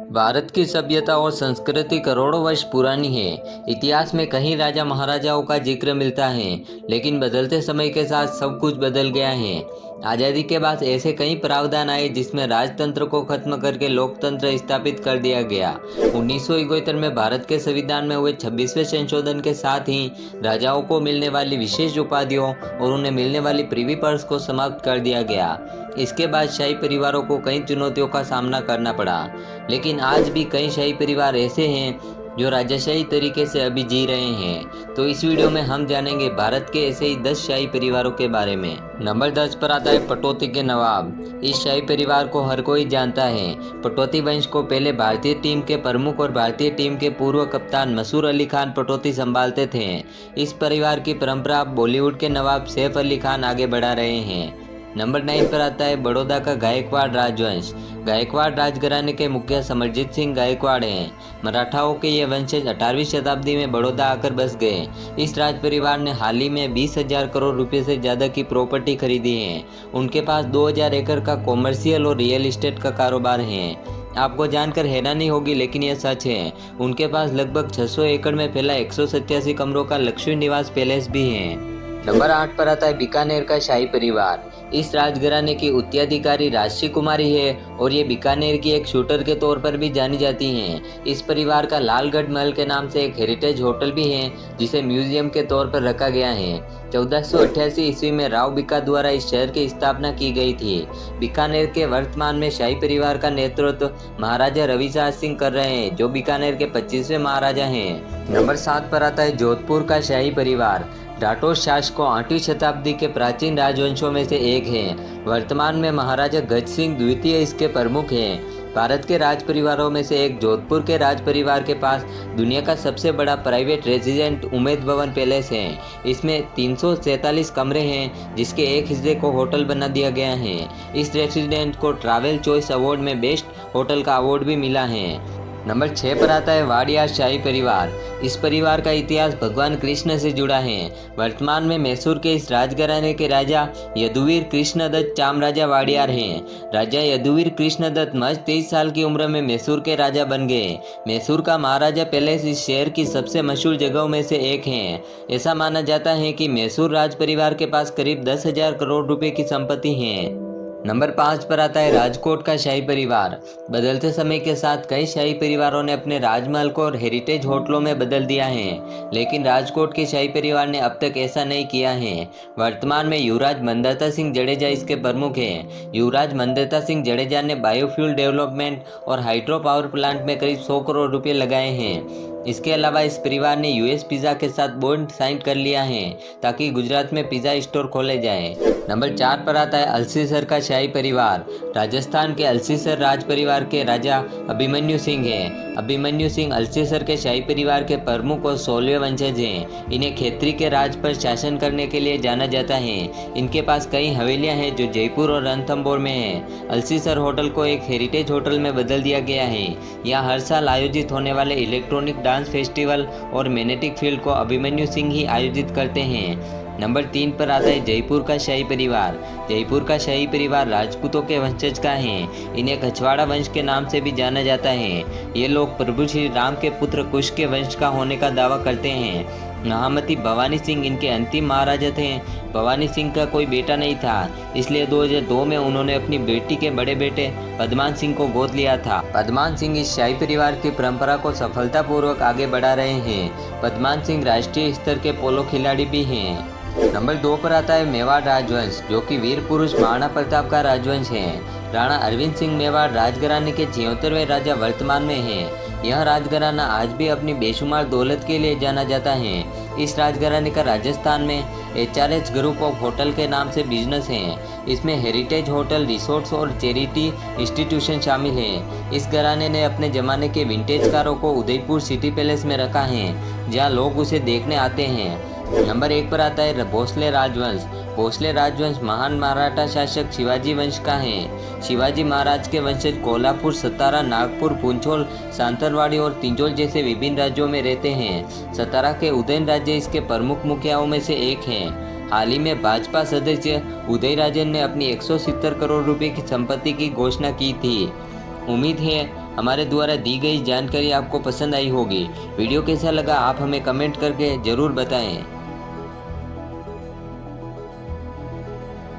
भारत की सभ्यता और संस्कृति करोड़ों वर्ष पुरानी है। इतिहास में कई राजा महाराजाओं का जिक्र मिलता है, लेकिन बदलते समय के साथ सब कुछ बदल गया है। आज़ादी के बाद ऐसे कई प्रावधान आए जिसमें राजतंत्र को खत्म करके लोकतंत्र स्थापित कर दिया गया। 1971 में भारत के संविधान में हुए 26वें संशोधन के साथ ही राजाओं को मिलने वाली विशेष उपाधियों और उन्हें मिलने वाली प्रिवी पर्स को समाप्त कर दिया गया। इसके बाद शाही परिवारों को कई चुनौतियों का सामना करना पड़ा, लेकिन आज भी कई शाही परिवार ऐसे हैं जो राजाशाही तरीके से अभी जी रहे हैं। तो इस वीडियो में हम जानेंगे भारत के ऐसे ही 10 शाही परिवारों के बारे में। नंबर 10 पर आता है पटौदी के नवाब। इस शाही परिवार को हर कोई जानता है। पटौदी वंश को पहले भारतीय टीम के प्रमुख और भारतीय टीम के पूर्व कप्तान मसूर अली खान पटौदी संभालते थे। इस परिवार की परंपरा बॉलीवुड के नवाब सैफ अली खान आगे बढ़ा रहे हैं। नंबर 9 पर आता है बड़ौदा का गायकवाड़ राजवंश। गायकवाड़ राजघराने के मुखिया समरजीत सिंह गायकवाड़ हैं। मराठाओं के ये वंशज 18वीं शताब्दी में बड़ौदा आकर बस गए। इस राज परिवार ने हाल ही में 20,000 करोड़ रुपए से ज़्यादा की प्रॉपर्टी खरीदी है। उनके पास 2000 एकड़ का कॉमर्शियल और रियल एस्टेट का कारोबार है। आपको जानकर हैरानी होगी, लेकिन यह सच है। उनके पास लगभग 600 एकड़ में फैला 187 कमरों का लक्ष्मी निवास पैलेस भी है। नंबर 8 पर आता है बीकानेर का शाही परिवार। इस राजघराने की उत्तराधिकारी राजश्री कुमारी है और ये बीकानेर की एक शूटर के तौर पर भी जानी जाती हैं। इस परिवार का लालगढ़ महल के नाम से एक हेरिटेज होटल भी है, जिसे म्यूजियम के तौर पर रखा गया है। 1488 ईस्वी में राव बीका द्वारा इस शहर की स्थापना की गई थी। बीकानेर के वर्तमान में शाही परिवार का नेतृत्व महाराजा रविशाह सिंह कर रहे हैं, जो बीकानेर के 25वें महाराजा हैं। नंबर 7 पर आता है जोधपुर का शाही परिवार। राठौर शासकों 8वीं शताब्दी के प्राचीन राजवंशों में से एक हैं। वर्तमान में महाराजा गज सिंह द्वितीय इसके प्रमुख हैं। भारत के राज परिवारों में से एक जोधपुर के राज परिवार के पास दुनिया का सबसे बड़ा private resident Umaid Bhawan palace है। इसमें 347 कमरे हैं, जिसके एक हिस्से को होटल बना दिया गया है। इस रेजिडेंट को ट्रैवल चॉइस अवार्ड में बेस्ट होटल का अवार्ड भी मिला है। नंबर 6 पर आता है वाडियार शाही परिवार। इस परिवार का इतिहास भगवान कृष्ण से जुड़ा है। वर्तमान में मैसूर के इस राजघराने के राजा यदुवीर कृष्णदत्त चामराजा वाडियार हैं। राजा यदुवीर कृष्णदत्त महज 23 साल की उम्र में मैसूर के राजा बन गए। मैसूर का महाराजा पैलेस इस शहर की सबसे मशहूर जगहों में से एक है। ऐसा माना जाता है कि मैसूर राज परिवार के पास करीब 10,000 करोड़ रुपए की संपत्ति है। नंबर 5 पर आता है राजकोट का शाही परिवार। बदलते समय के साथ कई शाही परिवारों ने अपने राजमहल को और हेरिटेज होटलों में बदल दिया है, लेकिन राजकोट के शाही परिवार ने अब तक ऐसा नहीं किया है। वर्तमान में युवराज मनदत्ता सिंह जडेजा इसके प्रमुख हैं। युवराज मनदत्ता सिंह जडेजा ने बायोफ्यूल डेवलपमेंट और हाइड्रो पावर प्लांट में करीब 100 करोड़ रुपये लगाए हैं। इसके अलावा इस परिवार ने यूएस पिज़्ज़ा के साथ बॉन्ड साइन कर लिया है, ताकि गुजरात में पिज़्ज़ा स्टोर खोले जाएं। नंबर 4 पर आता है अल्सीसर का शाही परिवार। राजस्थान के अल्सीसर राज परिवार के राजा अभिमन्यु सिंह हैं। अभिमन्यु सिंह अल्सीसर के शाही परिवार के प्रमुख और 16वें वंशज हैं। इन्हें खेत्री के राज पर शासन करने के लिए जाना जाता है। इनके पास कई हवेलियां हैं जो जयपुर और रणथंभौर में हैं। अल्सीसर होटल को एक हेरिटेज होटल में बदल दिया गया है। यहाँ हर साल आयोजित होने वाले इलेक्ट्रॉनिक डांस फेस्टिवल और मैग्नेटिक फील्ड को अभिमन्यु सिंह ही आयोजित करते हैं। नंबर 3 पर आता है जयपुर का शाही परिवार। जयपुर का शाही परिवार राजपूतों के वंशज का है। इन्हें कछवाड़ा वंश के नाम से भी जाना जाता है। ये लोग प्रभु श्री राम के पुत्र कुश के वंश का होने का दावा करते हैं। महामती भवानी सिंह इनके अंतिम महाराजा थे। भवानी सिंह का कोई बेटा नहीं था, इसलिए 2002 में उन्होंने अपनी बेटी के बड़े बेटे पदमान सिंह को गोद लिया था। पदमान सिंह इस शाही परिवार की परंपरा को सफलतापूर्वक आगे बढ़ा रहे हैं। पदमान सिंह राष्ट्रीय स्तर के पोलो खिलाड़ी भी हैं। नंबर 2 पर आता है मेवाड़ राजवंश, जो कि वीर पुरुष महाराणा प्रताप का राजवंश है। राणा अरविंद सिंह मेवाड़ राजघराने के 76वें राजा वर्तमान में हैं। यह राजघराना आज भी अपनी बेशुमार दौलत के लिए जाना जाता है। इस राजघराने का राजस्थान में HRH ग्रुप ऑफ होटल के नाम से बिजनेस है। इसमें हेरिटेज होटल, रिसोर्ट्स और चैरिटी इंस्टीट्यूशन शामिल हैं। इस घराने ने अपने ज़माने के विंटेज कारों को उदयपुर सिटी पैलेस में रखा है, जहां लोग उसे देखने आते हैं। नंबर 1 पर आता है भोसले राजवंश। भोसले राजवंश महान मराठा शासक शिवाजी वंश का है। शिवाजी महाराज के वंशज कोल्हापुर, सतारा, नागपुर, पुंछोल, सांतरवाड़ी और तिंजोल जैसे विभिन्न राज्यों में रहते हैं। सतारा के उदयन राज्य इसके प्रमुख मुखियाओं में से एक हैं। हाल ही में भाजपा सदस्य उदयराजन ने अपनी 170 करोड़ रुपए की संपत्ति की घोषणा की थी। उम्मीद है हमारे द्वारा दी गई जानकारी आपको पसंद आई होगी। वीडियो कैसा लगा आप हमें कमेंट करके ज़रूर बताएं।